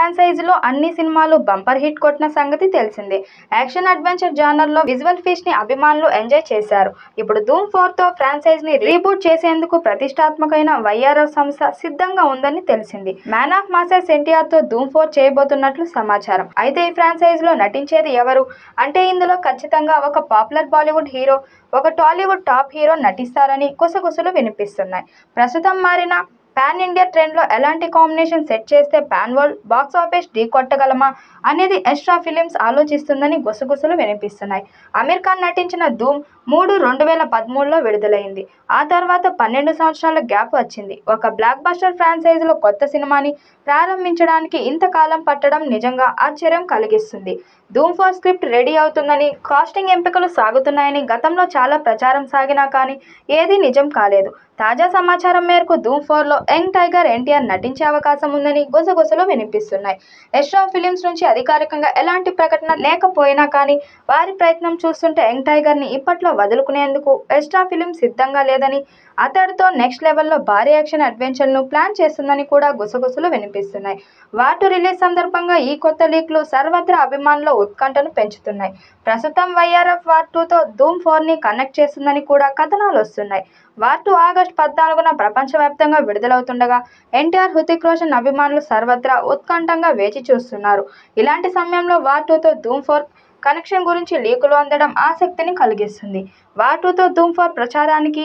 ఫ్రాంచైజీలో అన్ని సినిమాలు bumper hit కొట్టిన సంగతి తెలిసిందే. యాక్షన్ అడ్వెంచర్ జానర్లో విజువల్ ఫీస్ట్ ని అభిమానులు ఎంజాయ్ చేశారు. ఇప్పుడు ధూమ్ 4తో ఫ్రాంచైజీని రీబూట్ చేసేందుకు ప్రతిష్టాత్మకమైన వైఆర్ఎఫ్ సంస్థ సిద్ధంగా ఉందని తెలిసింది. మ్యాన్ ఆఫ్ మాసెస్ ఎన్టీఆర్తో ధూమ్ 4 చేయబోతున్నట్లు సమాచారం. అయితే ఈ ఫ్రాంచైజీలో నటించేది ఎవరు అంటే ఇందులో ఖచ్చితంగా ఒక పాపులర్ బాలీవుడ్ హీరో, ఒక టాలీవుడ్ టాప్ హీరో నటిస్తారని గుసగుసలు వినిపిస్తున్నాయి. ప్రస్తుతం మారిన పాన్ ఇండియా ట్రెండ్లో ఎలాంటి కాంబినేషన్ సెట్ చేస్తే పాన్ వరల్డ్ బాక్స్ ఆఫీస్ ఢీ కొట్టగలమా అనేది ఎస్ట్రా ఫిలిమ్స్ ఆలోచిస్తుందని గుసగుసలు వినిపిస్తున్నాయి. అమీర్ ఖాన్ నటించిన ధూమ్ 3 2013లో విడుదలైంది. ఆ తర్వాత 12 సంవత్సరాల గ్యాప్ వచ్చింది. ఒక బ్లాక్ బస్టర్ ఫ్రాంచైజీలో కొత్త సినిమాని ప్రారంభించడానికి ఇంతకాలం పట్టడం నిజంగా ఆశ్చర్యం కలిగిస్తుంది. ధూమ్ 4 స్క్రిప్ట్ రెడీ అవుతుందని, కాస్టింగ్ ఎంపికలు సాగుతున్నాయని గతంలో చాలా ప్రచారం సాగినా కానీ ఏదీ నిజం కాలేదు. తాజా సమాచారం మేరకు ధూమ్ 4లో యంగ్ టైగర్ ఎన్టీఆర్ నటించే అవకాశం ఉందని గుసగుసలు వినిపిస్తున్నాయి. ఎస్ట్రా ఫిలిమ్స్ నుంచి అధికారికంగా ఎలాంటి ప్రకటన లేకపోయినా కానీ వారి ప్రయత్నం చూస్తుంటే యంగ్ టైగర్ని ఇప్పట్లో వదులుకునేందుకు ఎస్ట్రా ఫిలిమ్స్ సిద్ధంగా లేదని, అతడితో నెక్స్ట్ లెవెల్లో భారీ యాక్షన్ అడ్వెంచర్ను ప్లాన్ చేస్తుందని కూడా గుసగుసలు వినిపిస్తున్నాయి. వార్ 2 రిలీజ్ సందర్భంగా ఈ కొత్త లీక్లు సర్వత్రా అభిమానుల ఉత్కంఠను పెంచుతున్నాయి. ప్రస్తుతం వైఆర్ఎఫ్ వార్ 2తో ధూమ్ 4ని కనెక్ట్ చేస్తుందని కూడా కథనాలు వస్తున్నాయి. వార్ 2 ఆగస్టు 14న ప్రపంచవ్యాప్తంగా విడుదలవుతుండగా ఎన్టీఆర్, హృతిక్ రోషన్ అభిమానులు సర్వత్రా ఉత్కంఠంగా వేచి చూస్తున్నారు. ఇలాంటి సమయంలో వార్ 2తో ధూమ్ 4 కనెక్షన్ గురించి లీకులు అందడం ఆసక్తిని కలిగిస్తుంది. వార్ 2తో ధూమ్ 4 ప్రచారానికి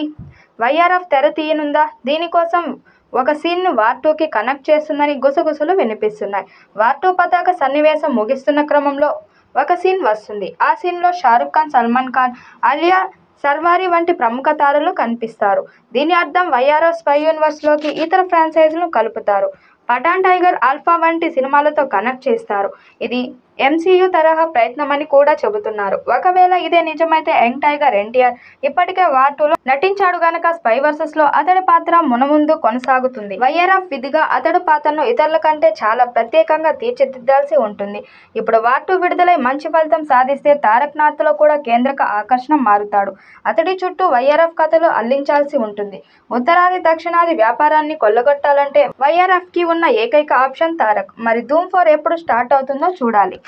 వైఆర్ఎఫ్ తెర తీయనుందా? దీనికోసం ఒక సీన్ను వార్ 2కి కనెక్ట్ చేస్తుందని గుసగుసలు వినిపిస్తున్నాయి. వార్ 2 పతాక సన్నివేశం ముగిస్తున్న క్రమంలో ఒక సీన్ వస్తుంది. ఆ సీన్లో షారుఖ్ ఖాన్, సల్మాన్ ఖాన్, అలియా సర్వారి వంటి ప్రముఖ తారలు కనిపిస్తారు. దీని అర్థం వైఆర్ఎఫ్ స్పై యూనివర్స్లోకి ఇతర ఫ్రాంచైజీలను కలుపుతారు. పఠాన్, టైగర్, ఆల్ఫా వంటి సినిమాలతో కనెక్ట్ చేస్తారు. ఇది ఎంసీయూ తరహా ప్రయత్నమని కూడా చెబుతున్నారు. ఒకవేళ ఇదే నిజమైతే యంగ్ టైగర్ ఎన్టీఆర్ ఇప్పటికే వార్ 2లో నటించాడు గనక స్పై వర్సెస్లో అతడి పాత్ర మునముందు కొనసాగుతుంది. వైఆర్ఎఫ్ విధిగా అతడి పాత్రను ఇతరుల కంటే చాలా ప్రత్యేకంగా తీర్చిదిద్దాల్సి ఉంటుంది. ఇప్పుడు వార్ 2 విడుదలై మంచి ఫలితం సాధిస్తే తారక్ నార్త్లో కూడా కేంద్రక ఆకర్షణ మారుతాడు. అతడి చుట్టూ వైఆర్ఎఫ్ కథలు అల్లించాల్సి ఉంటుంది. ఉత్తరాది, దక్షిణాది వ్యాపారాన్ని కొల్లగొట్టాలంటే వైఆర్ఎఫ్కి ఉన్న ఏకైక ఆప్షన్ తారక్. మరి ధూమ్ 4 ఎప్పుడు స్టార్ట్ అవుతుందో చూడాలి.